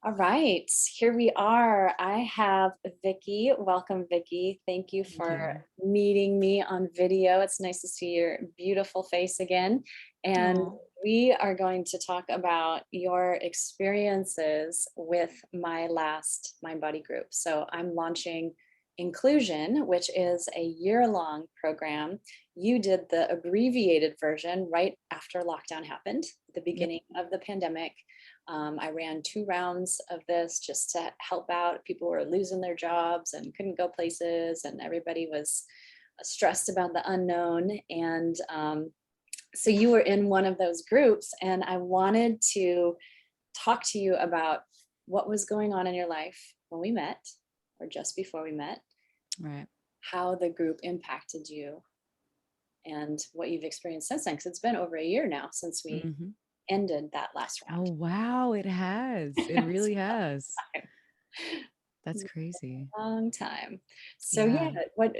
All right, here we are. I have Vikkie. Welcome, Vikkie. Thank you Thank for you. meeting me on video. It's nice to see your beautiful face again. And Oh, we are going to talk about your experiences with my last Mind Body group. So I'm launching Inclusion, which is a year-long program. You did the abbreviated version right after lockdown happened, the yep. beginning of the pandemic. I ran 2 rounds of this just to help out. People were losing their jobs and couldn't go places, and everybody was stressed about the unknown. And so you were in one of those groups, and I wanted to talk to you about what was going on in your life when we met, or just before we met, Right. how the group impacted you, and what you've experienced since then. Because it's been over a year now since we Hmm. ended that last Oh, round. wow. It has. It It's really has. been That's crazy. a long time. So yeah, Yeah. what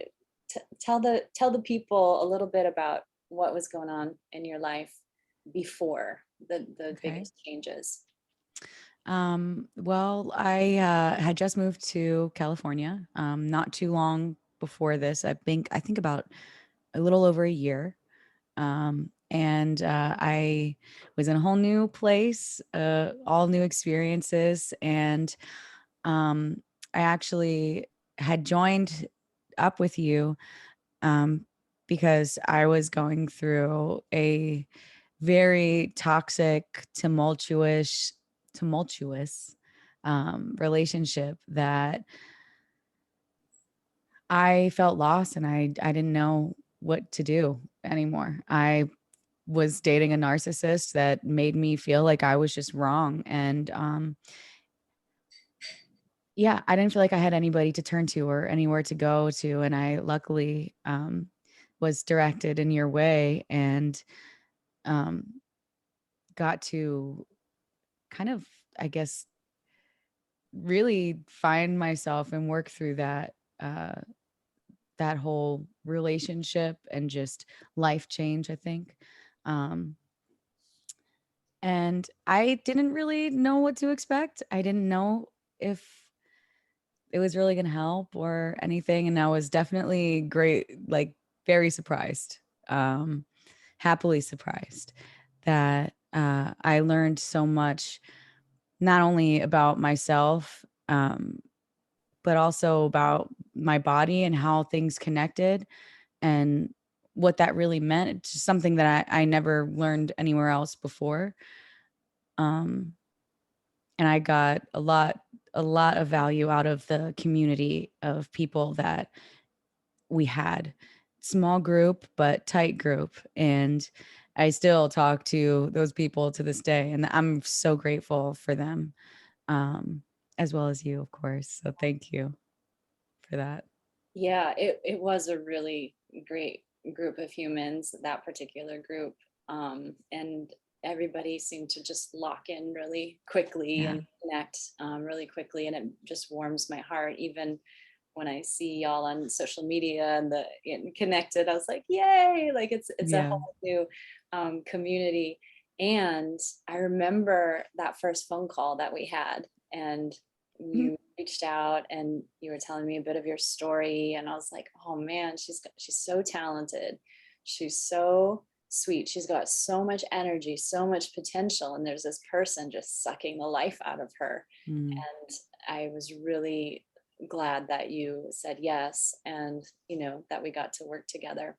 tell the people a little bit about what was going on in your life before the Okay. biggest changes. Well, I had just moved to California not too long before this. I think about a little over a year. And I was in a whole new place, all new experiences. And um, I actually had joined up with you um, because I was going through a very toxic, tumultuous relationship that I felt lost and I didn't know what to do anymore. I was dating a narcissist that made me feel like I was just wrong. And yeah, I didn't feel like I had anybody to turn to or anywhere to go to. And I luckily was directed in your way and um, got to kind of, I guess, really find myself and work through uh, that whole relationship and just life change, I think. Um, and I didn't really know what to expect. I didn't know if it was really going to help or anything. And I was definitely great, like very surprised, um, happily surprised that I learned so much, not only about myself, but also about my body and how things connected and what that really meant. It's just something that I never learned anywhere else before. Um, and I got a lot of value out of the community of people that we had. Small group, but tight group. And I still talk to those people to this day. And I'm so grateful for them, um, as well as you, of course. So thank you for that. Yeah, it was a really great group of humans, that particular group. And everybody seemed to just lock in really quickly Yeah. and connect really quickly. And it just warms my heart, even when I see y'all on social media and connected. I was like, yay! Like it's a Yeah. whole new community. And I remember that first phone call that we had, and Mhm. you reached out and you were telling me a bit of your story, and I was like, oh man, she's so talented, she's so sweet, she's got so much energy, so much potential, and there's this person just sucking the life out of her. Mm, And I was really glad that you said yes, and that we got to work together.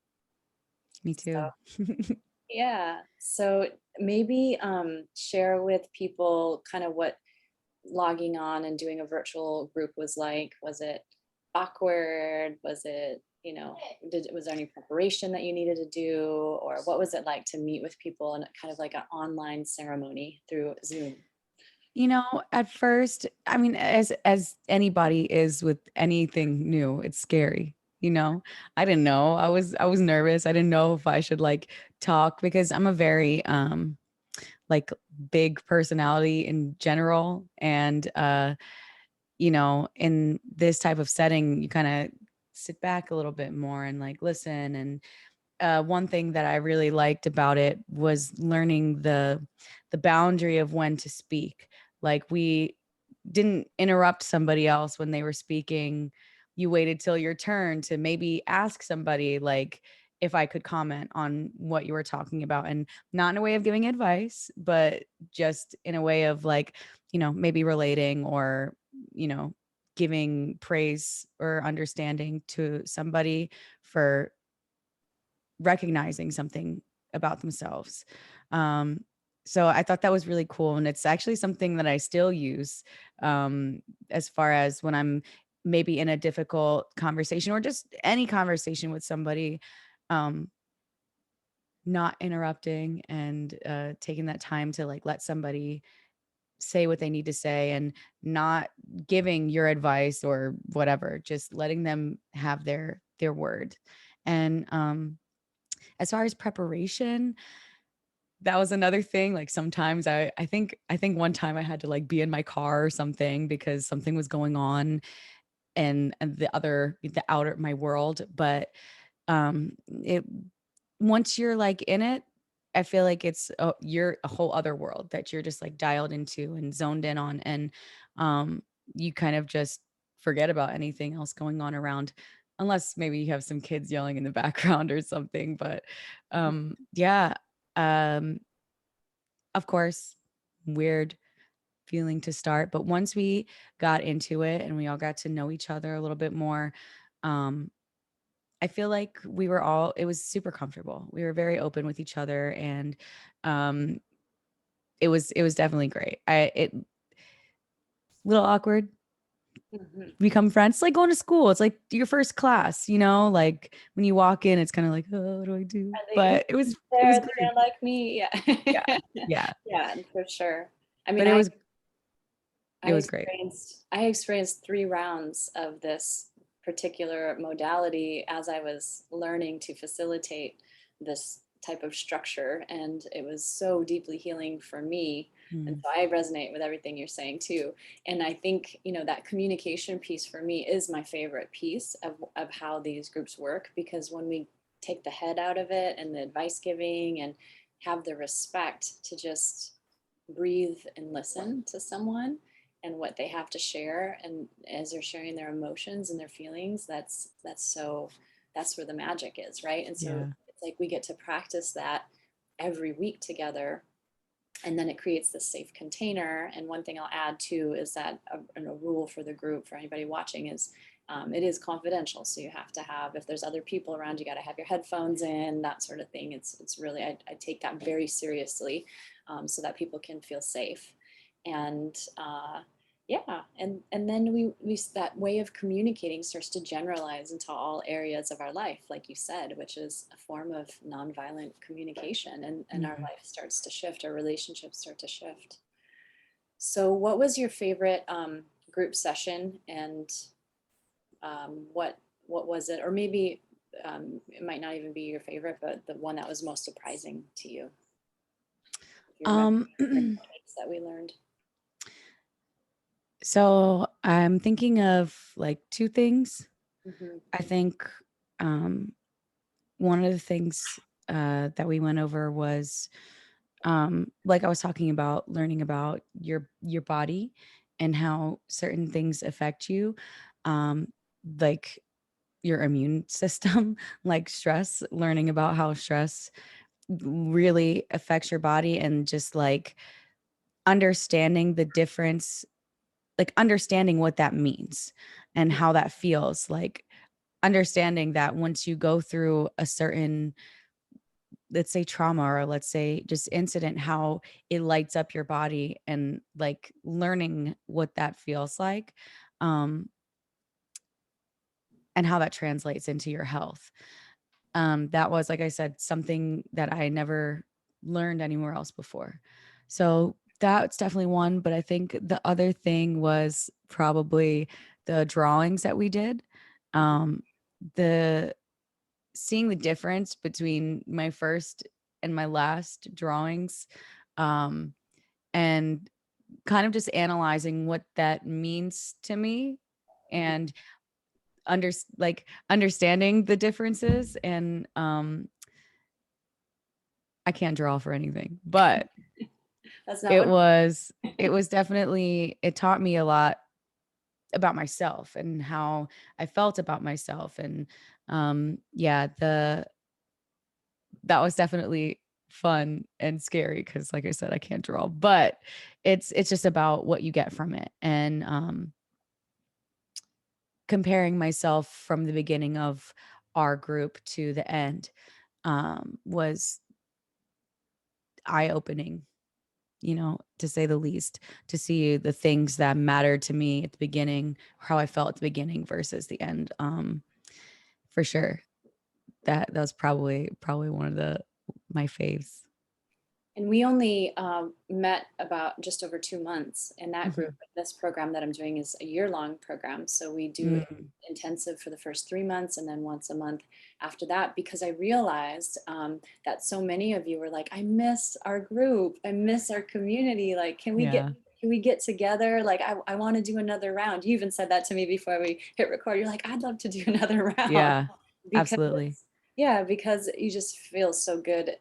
me So too. yeah, so maybe share with people kind of what logging on and doing a virtual group was like. Was it awkward? Was it, was there any preparation that you needed to do? Or what was it like to meet with people in kind of like an online ceremony through Zoom? At first, I mean, as anybody is with anything new, it's scary. I didn't know. I was nervous. I didn't know if I should like talk because I'm a very like big personality in general and in this type of setting, you kind of sit back a little bit more and like listen. And one thing that I really liked about it was learning the boundary of when to speak. Like we didn't interrupt somebody else when they were speaking. You waited till your turn to maybe ask somebody like if I could comment on what you were talking about, and not in a way of giving advice, but just in a way of like, maybe relating or, you know, giving praise or understanding to somebody for recognizing something about themselves. Um, so I thought that was really cool. And it's actually something that I still use, as far as when I'm maybe in a difficult conversation or just any conversation with somebody, um, not interrupting and taking that time to like let somebody say what they need to say, and not giving your advice or whatever, just letting them have their word. And as far as preparation, that was another thing. Like sometimes I think one time I had to like be in my car or something because something was going on and the outer my world. But it once you're like in it, I feel like you're a whole other world that you're just like dialed into and zoned in on. And um you kind of just forget about anything else going on around, unless maybe you have some kids yelling in the background or something. But yeah. um of course, weird feeling to start, but once we got into it and we all got to know each other a little bit more, um, I feel like it was super comfortable. We were very open with each other, and um, it was definitely great. It little awkward, Mhm. become friends. It's like going to school. It's like your first class, like when you walk in, it's kind of like, oh, what do I do? Are they But it was are they great. gonna like me? Yeah, Yeah. yeah. Yeah, for sure. I mean, But I it was great. experienced 3 rounds of this particular modality as I was learning to facilitate this type of structure, and it was so deeply healing for me, and Mm, so I resonate with everything you're saying too. And I think, that communication piece for me is my favorite piece of how these groups work, because when we take the head out of it and the advice giving and have the respect to just breathe and listen to someone and what they have to share, and as they're sharing their emotions and their feelings, that's where the magic is, right? And so yeah. it's like we get to practice that every week together, and then it creates this safe container. And one thing I'll add too is that a rule for the group, for anybody watching, is it is confidential. So you have to have, if there's other people around, you got to have your headphones in, that sort of thing. It's really, I take that very seriously, so that people can feel safe. And yeah, and then we that way of communicating starts to generalize into all areas of our life, like you said, which is a form of nonviolent communication, and our Mhm. life starts to shift, our relationships start to shift. So what was your favorite group session, and what was it? Or maybe it might not even be your favorite, but the one that was most surprising to you, if you remember Um, the techniques that we learned. so I'm thinking of like two things. Hmm. I think um, one of the things that we went over was, like I was talking about, learning about your body and how certain things affect you, um, like your immune system, like stress. Learning about how stress really affects your body, and just like understanding the difference, like understanding what that means and how that feels, like understanding that once you go through a certain, let's say trauma, or let's say just incident, how it lights up your body, and like learning what that feels like, um and how that translates into your health. That was, like I said, something that I never learned anywhere else before. So that's definitely one. But I think the other thing was probably the drawings that we did. Um, the Seeing the difference between my first and my last drawings, um, and kind of just analyzing what that means to me, and understanding the differences. And I can't draw for anything, but That's not It what. was it was definitely it taught me a lot about myself and how I felt about myself, and, yeah, the that was definitely fun and scary because, like I said, I can't draw, but it's just about what you get from it, and, comparing myself from the beginning of our group to the end, was eye-opening, to say the least, to see the things that mattered to me at the beginning, how I felt at the beginning versus the end, for sure. That was probably one of the my faves. And we only met about just over 2 months in that group. Mhm. This program that I'm doing is a year-long program. So we do Mm, intensive for the first 3 months and then once a month after that, because I realized that so many of you were like, I miss our group. I miss our community. Like, yeah. can we get together? Like, I want to do another round. You even said that to me before we hit record. You're like, I'd love to do another round Yeah. because Absolutely. yeah, because you just feel so good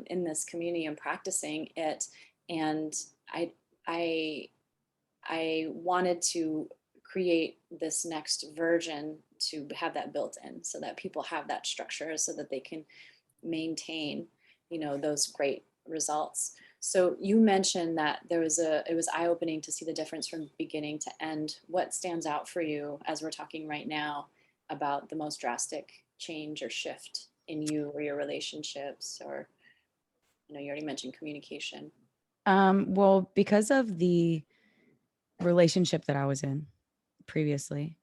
in this community and practicing it. And I, I, I wanted to create this next version to have that built in, so that people have that structure, so that they can maintain, those great results. So you mentioned that it was eye opening to see the difference from beginning to end. What stands out for you as we're talking right now about the most drastic change or shift in you or your relationships, or, you already mentioned communication. Well, because of the relationship that I was in previously,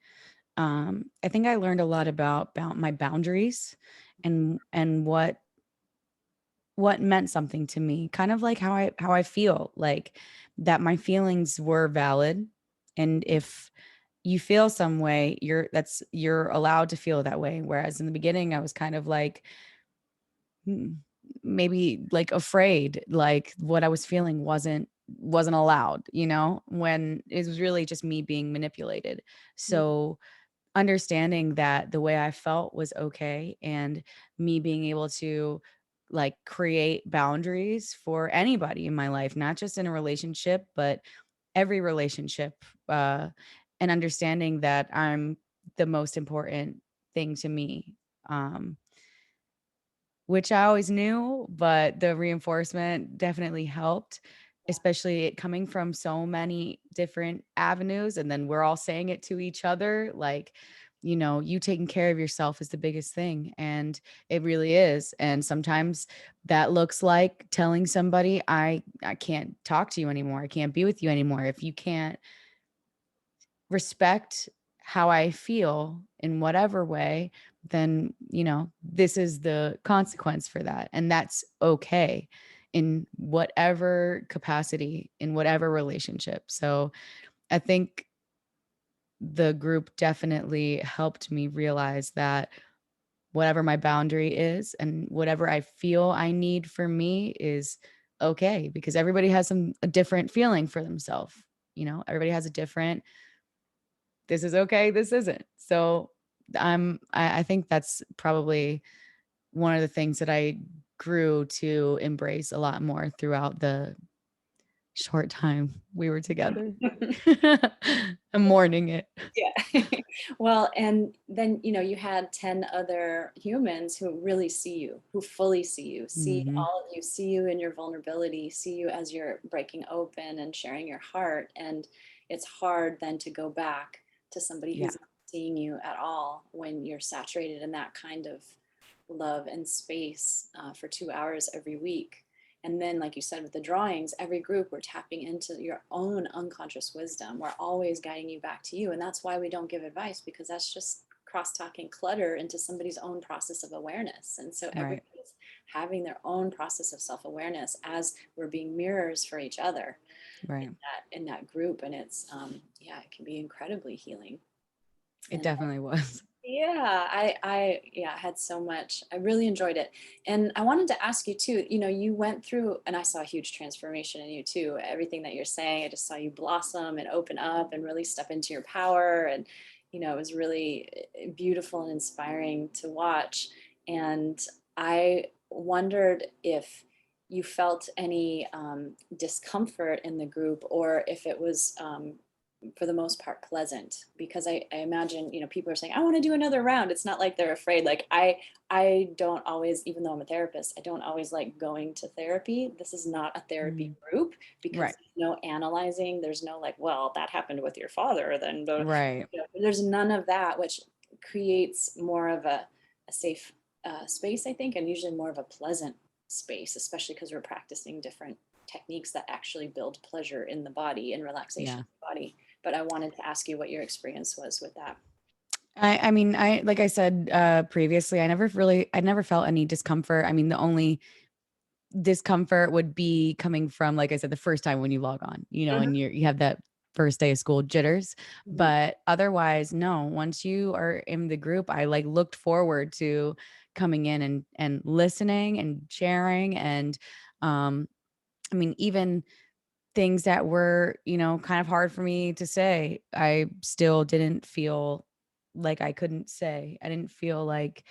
I think I learned a lot about my boundaries and what meant something to me, kind of like how I feel, like that my feelings were valid. And if you feel some way, you're allowed to feel that way. Whereas in the beginning, I was kind of like, mm, maybe like afraid, like what I was feeling wasn't allowed, when it was really just me being manipulated. Mm, So understanding that the way I felt was okay, and me being able to like create boundaries for anybody in my life, not just in a relationship, but every relationship, uh, and understanding that I'm the most important thing to me. Which I always knew, but the reinforcement definitely helped, yeah. especially it coming from so many different avenues, and then we're all saying it to each other, like, you taking care of yourself is the biggest thing, and it really is, and sometimes that looks like telling somebody, "I can't talk to you anymore, I can't be with you anymore if you can't respect how I feel in whatever way, then, this is the consequence for that. And that's okay in whatever capacity, in whatever relationship. So I think the group definitely helped me realize that whatever my boundary is and whatever I feel I need for me is okay, because everybody has a different feeling for themselves. Everybody has a different, this is okay, this isn't. So I think that's probably one of the things that I grew to embrace a lot more throughout the short time we were together. I'm mourning it. Yeah. Well, and then, you had 10 other humans who really see you, who fully see you, see Mhm. all of you, see you in your vulnerability, see you as you're breaking open and sharing your heart. And it's hard then to go back to somebody Yeah, who's not seeing you at all when you're saturated in that kind of love and space for 2 hours every week. And then, like you said, with the drawings, every group, we're tapping into your own unconscious wisdom. We're always guiding you back to you. And that's why we don't give advice, because that's just cross talking clutter into somebody's own process of awareness. And so right, everybody's having their own process of self awareness as we're being mirrors for each other right. in that group. And it's, yeah, it can be incredibly healing. It And definitely was. yeah, yeah, I had so much. I really enjoyed it. And I wanted to ask you too, you went through, and I saw a huge transformation in you too. Everything that you're saying, I just saw you blossom and open up and really step into your power. And, it was really beautiful and inspiring to watch. And I wondered if you felt any discomfort in the group, or if it was for the most part pleasant. Because I imagine, people are saying, I want to do another round. It's not like they're afraid. Like I don't always, even though I'm a therapist, I don't always like going to therapy. This is not a therapy Mm, group, because right. there's no analyzing. There's no like, well, that happened with your father. Right. There's none of that, which creates more of a safe space, I think, and usually more of a pleasant space, especially because we're practicing different techniques that actually build pleasure in the body and relaxation Yeah. in the body. But I wanted to ask you what your experience was with that. I mean, like I said previously, I never felt any discomfort. I mean, the only discomfort would be coming from, like I said, the first time when you log on, Mhm, and you have that first day of school jitters. mhm, But otherwise, no, once you are in the group, I like looked forward to coming in and listening and sharing. And um, I mean, even things that were, kind of hard for me to say, I still didn't feel like I couldn't say. I didn't feel like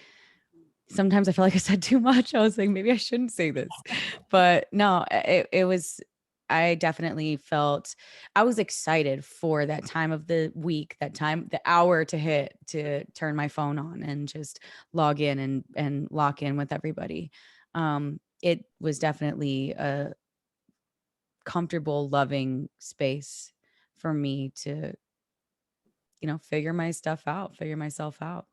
sometimes I felt like I said too much. I was like, maybe I shouldn't say this. But no, it was, I definitely felt I was excited for that time of the week, that time, the hour to hit to turn my phone on and just log in and lock in with everybody. It was definitely a comfortable, loving space for me to, figure my stuff out, figure myself out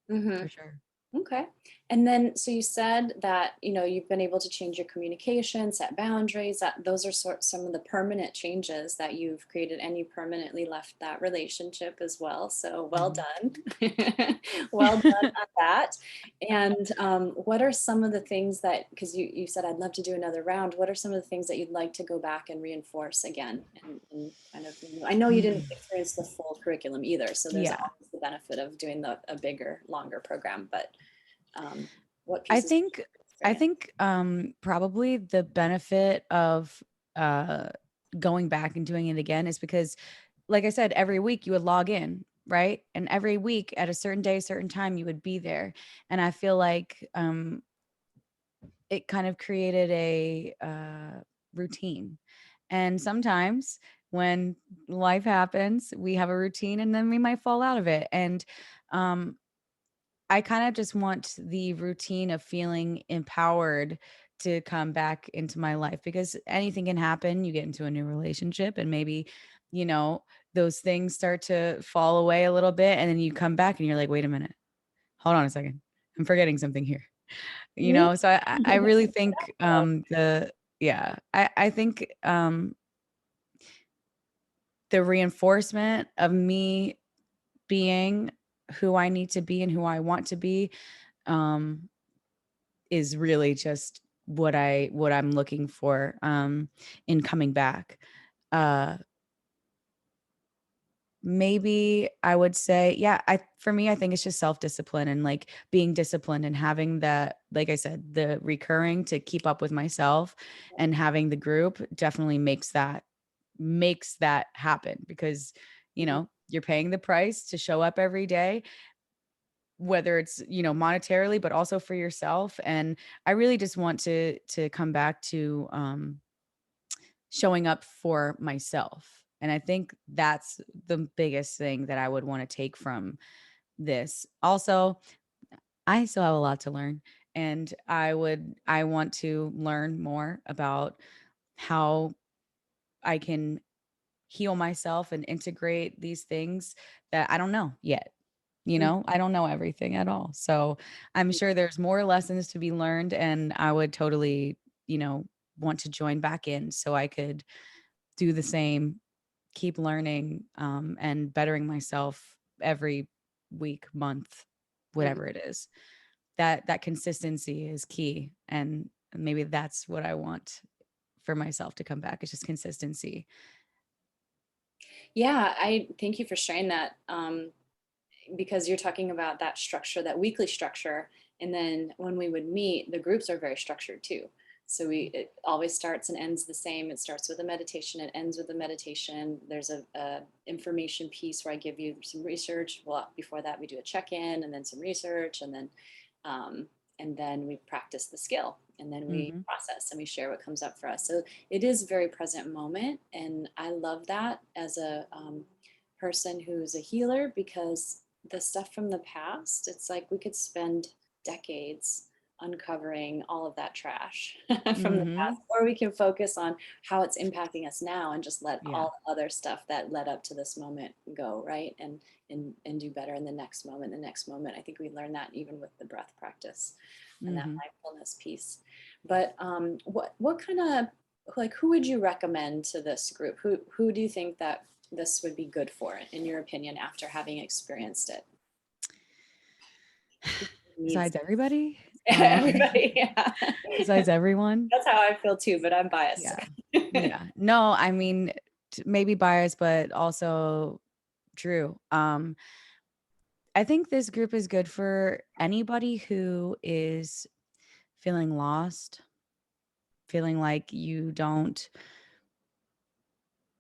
for mhm. sure. Okay. And then, so you said that, you've been able to change your communication, set boundaries, that those are some of the permanent changes that you've created, and you permanently left that relationship as well. So well Mhm. done. Well done on that. And what are some of the things that, because you said I'd love to do another round, what are some of the things that you'd like to go back and reinforce again? And kind of, I know you didn't Mm. experience the full curriculum either, so there's Yeah. always the benefit of doing a bigger, longer program, but um, what I pieces think for I you? think probably the benefit of uh going back and doing it again is because, like I said, every week you would log in, right? And every week at a certain day, certain time you would be there. And I feel like it kind of created a routine. And sometimes when life happens, we have a routine and then we might fall out of it. And um I kind of just want the routine of feeling empowered to come back into my life, because anything can happen. You get into a new relationship and maybe, you know, those things start to fall away a little bit. And then you come back and you're like, wait a minute, hold on a second. I'm forgetting something here. Mhm. So I really think I think the reinforcement of me being who I need to be and who I want to be um is really just what I'm looking for in coming back. Uh Maybe I would say, yeah, I for me I think it's just self-discipline and like being disciplined and having that, like I said, the recurring to keep up with myself, and having the group definitely makes that happen, because Mhm. you're paying the price to show up every day, whether it's monetarily but also for yourself. And I really just want to come back to showing up for myself. And I think that's the biggest thing that I would want to take from this. Also, I still have a lot to learn, and I want to learn more about how I can heal myself and integrate these things that I don't know yet. Mhm. I don't know everything at all. So I'm sure there's more lessons to be learned, and I would totally, you know, want to join back in so I could do the same, keep learning and bettering myself every week, month, Mhm. whatever it is. That consistency is key, and maybe that's what I want for myself to come back. It's just consistency. Yeah, I thank you for sharing that, because you're talking about that structure, that weekly structure. And then when we would meet, the groups are very structured too. So it always starts and ends the same. It starts with a meditation, it ends with a meditation. There's a information piece where I give you some research. Well, before that, we do a check in and then some research, and then um, and then we practice the skill, and then we Mhm. process and we share what comes up for us. So it is very present moment, and I love that as a person who's a healer, because the stuff from the past, it's like we could spend decades uncovering all of that trash from the past, Mhm. or we can focus on how it's impacting us now and just let Yeah. all the other stuff that led up to this moment go, right? And do better in the next moment, the next moment. I think we learn that even with the breath practice and that Mhm. mindfulness piece. But what kind of, like, who would you recommend to this group? Who do you think that this would be good for, in your opinion, after having experienced it? Needs Besides everybody? everybody. Yeah. Besides everyone? That's how I feel too, but I'm biased. Yeah. Yeah. No, I mean, maybe biased, but also true. I think this group is good for anybody who is feeling lost, feeling like you don't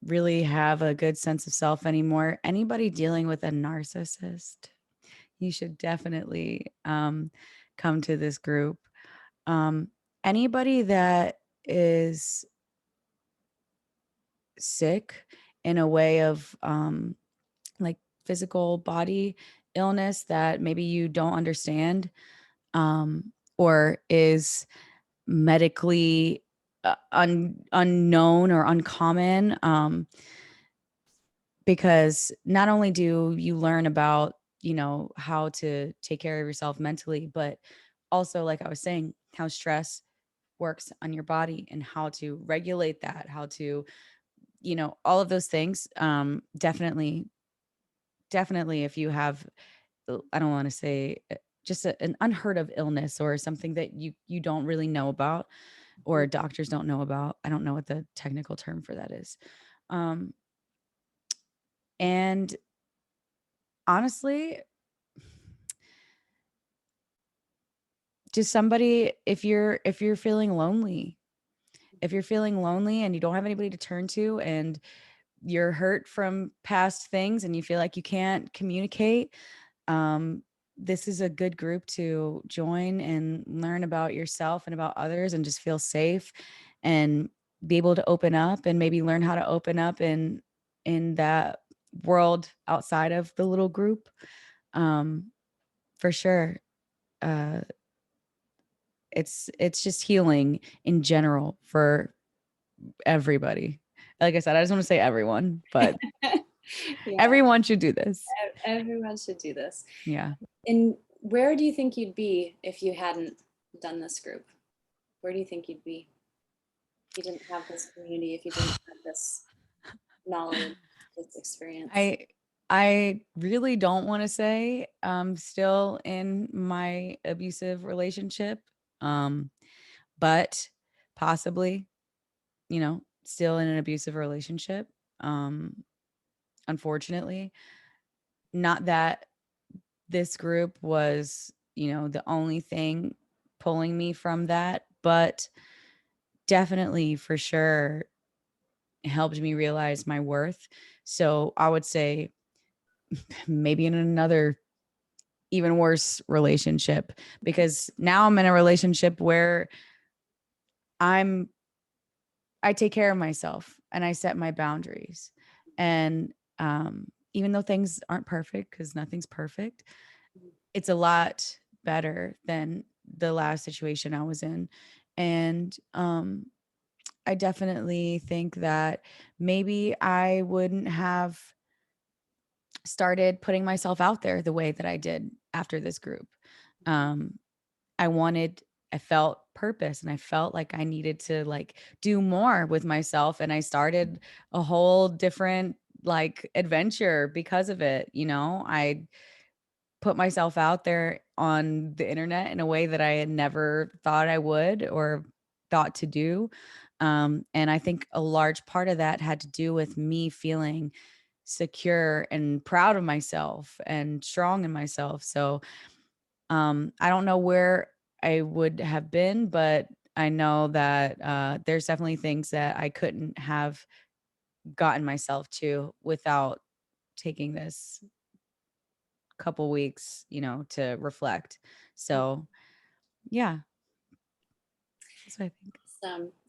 really have a good sense of self anymore. Anybody dealing with a narcissist, you should definitely come to this group. Um, Anybody that is sick in a way of like physical body illness that maybe you don't understand, or is medically unknown or uncommon, because not only do you learn about, how to take care of yourself mentally, but also, like I was saying, how stress works on your body and how to regulate that, how to, all of those things. Definitely if you have, I don't want to say, just an unheard of illness or something that you don't really know about, or doctors don't know about. I don't know what the technical term for that is. Um, and honestly, just somebody, if you're feeling lonely, if you're feeling lonely and you don't have anybody to turn to, and you're hurt from past things and you feel like you can't communicate, um, this is a good group to join and learn about yourself and about others and just feel safe and be able to open up and maybe learn how to open up in that world outside of the little group. Um, for sure. Uh, it's just healing in general for everybody. Like I said, I just want to say everyone, but Yeah, everyone should do this. everyone should do this. Yeah. And where do you think you'd be if you hadn't done this group? Where do you think you'd be if you didn't have this community, if you didn't have this knowledge, this experience? I I really don't want to say I'm still in my abusive relationship. Um, but possibly, still in an abusive relationship. Um, Unfortunately. Not that this group was, the only thing pulling me from that, but definitely for sure helped me realize my worth. So I would say maybe in another even worse relationship, because now I'm in a relationship where I'm I take care of myself and I set my boundaries. And even though things aren't perfect, because nothing's perfect, it's a lot better than the last situation I was in. And I definitely think that maybe I wouldn't have started putting myself out there the way that I did after this group. Um, I felt purpose and I felt like I needed to like do more with myself. And I started a whole different like adventure because of it. I put myself out there on the internet in a way that I had never thought I would or thought to do. And I think a large part of that had to do with me feeling secure and proud of myself and strong in myself. So I don't know where I would have been, but I know that there's definitely things that I couldn't have gotten myself to without taking this couple weeks, to reflect. So Yeah, that's what I think.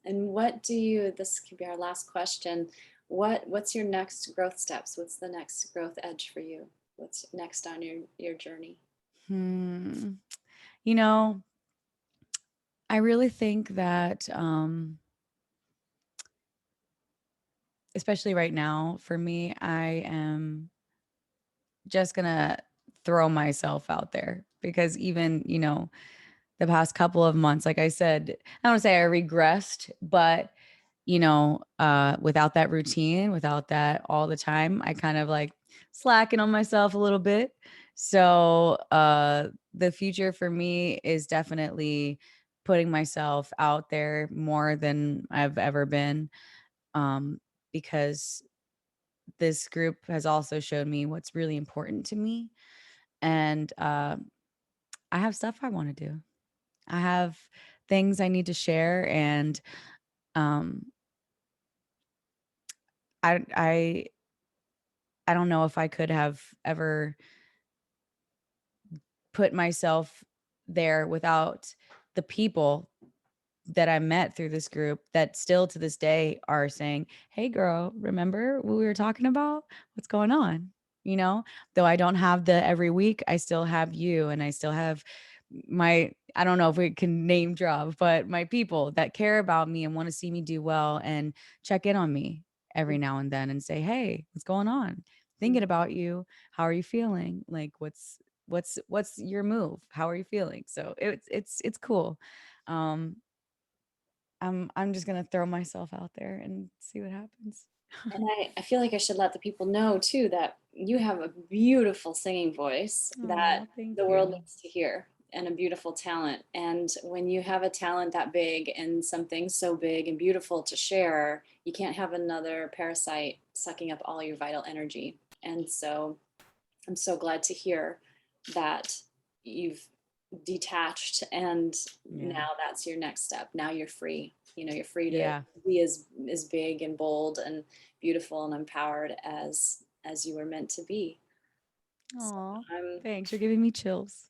And what do you, this could be our last question. What's your next growth steps? What's the next growth edge for you? What's next on your journey? Hmm. You know, I really think that, especially right now, for me, I am just gonna throw myself out there because even, the past couple of months, like I said, I don't want to say I regressed, but without that routine, without that all the time, I kind of like slacking on myself a little bit. So the future for me is definitely putting myself out there more than I've ever been. Um, because this group has also showed me what's really important to me. And I have stuff I want to do. I have things I need to share, and um, I I I don't know if I could have ever put myself there without the people that I met through this group that still to this day are saying, "Hey girl, remember what we were talking about? What's going on?" Though I don't have the every week, I still have you, and I still have I don't know if we can name drop, but my people that care about me and want to see me do well and check in on me every now and then and say, "Hey, what's going on? Thinking about you. How are you feeling? Like what's your move? How are you feeling?" So it's cool. Um I'm just gonna throw myself out there and see what happens. And I feel like I should let the people know too that you have a beautiful singing voice that Oh, thank the world you. needs to hear, and a beautiful talent. And when you have a talent that big and something so big and beautiful to share, you can't have another parasite sucking up all your vital energy. And so I'm so glad to hear that you've detached, and Yeah. now that's your next step. Now you're free. You're free to Yeah. be as big and bold and beautiful and empowered as you were meant to be. So Oh, I'm thanks. You're giving me chills.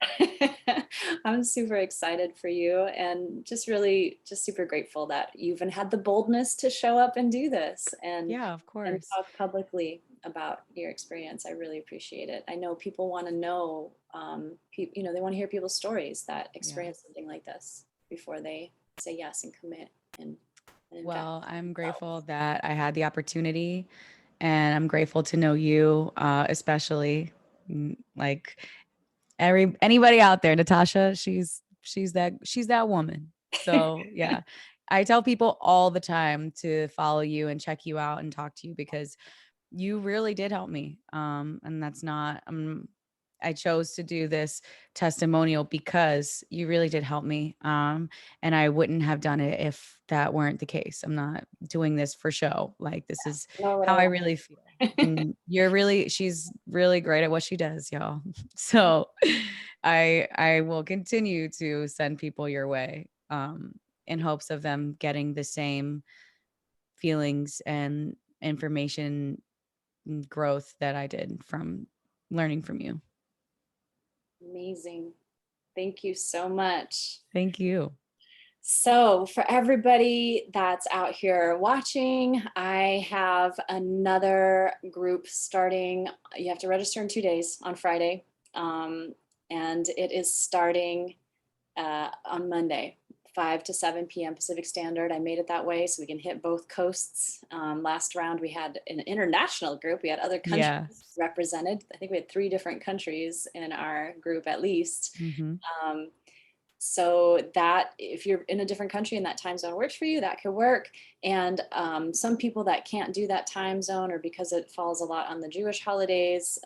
I'm super excited for you, and just really just super grateful that you even had the boldness to show up and do this Yeah, of and course. talk publicly about your experience. I really appreciate it. I know people want to know, they want to hear people's stories that Yeah. experience something like this before they say yes and commit and invest Well, I'm in themselves. grateful that I had the opportunity, and I'm grateful to know you, especially like anybody out there. Natasha, she's that woman. So yeah, I tell people all the time to follow you and check you out and talk to you because you really did help me. And that's not, I chose to do this testimonial because you really did help me. And I wouldn't have done it if that weren't the case. I'm not doing this for show. Like, this is Know what how I I want. really feel. And she's really great at what she does, y'all. So I will continue to send people your way, in hopes of them getting the same feelings and information growth that I did from learning from you. Amazing. Thank you so much. Thank you. So, for everybody that's out here watching, I have another group starting. You have to register in 2 days on Friday. Um, and it is starting on Monday, 5 to 7 p.m. Pacific Standard. I made it that way so we can hit both coasts. Last round, we had an international group, we had other countries Yeah. represented. I think we had 3 different countries in our group at least. Mhm. Um, so that if you're in a different country and that time zone works for you, that could work. And some people that can't do that time zone, or because it falls a lot on the Jewish holidays,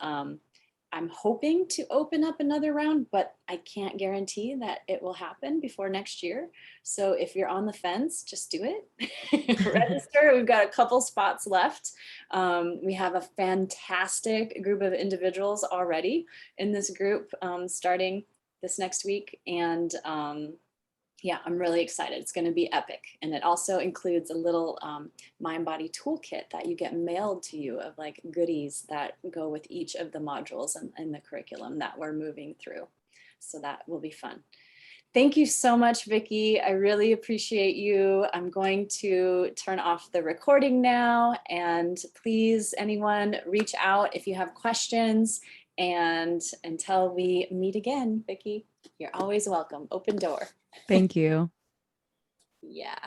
I'm hoping to open up another round, but I can't guarantee that it will happen before next year. So if you're on the fence, just do it. Register. We've got a couple spots left. We have a fantastic group of individuals already in this group, starting this next week. And yeah, I'm really excited. It's going to be epic. And it also includes a little mind body toolkit that you get mailed to you of like goodies that go with each of the modules and the curriculum that we're moving through. So that will be fun. Thank you so much, Vicki. I really appreciate you. I'm going to turn off the recording now, and please, anyone, reach out if you have questions. And until we meet again, Vicki, you're always welcome. Open door. Thank you. Yeah.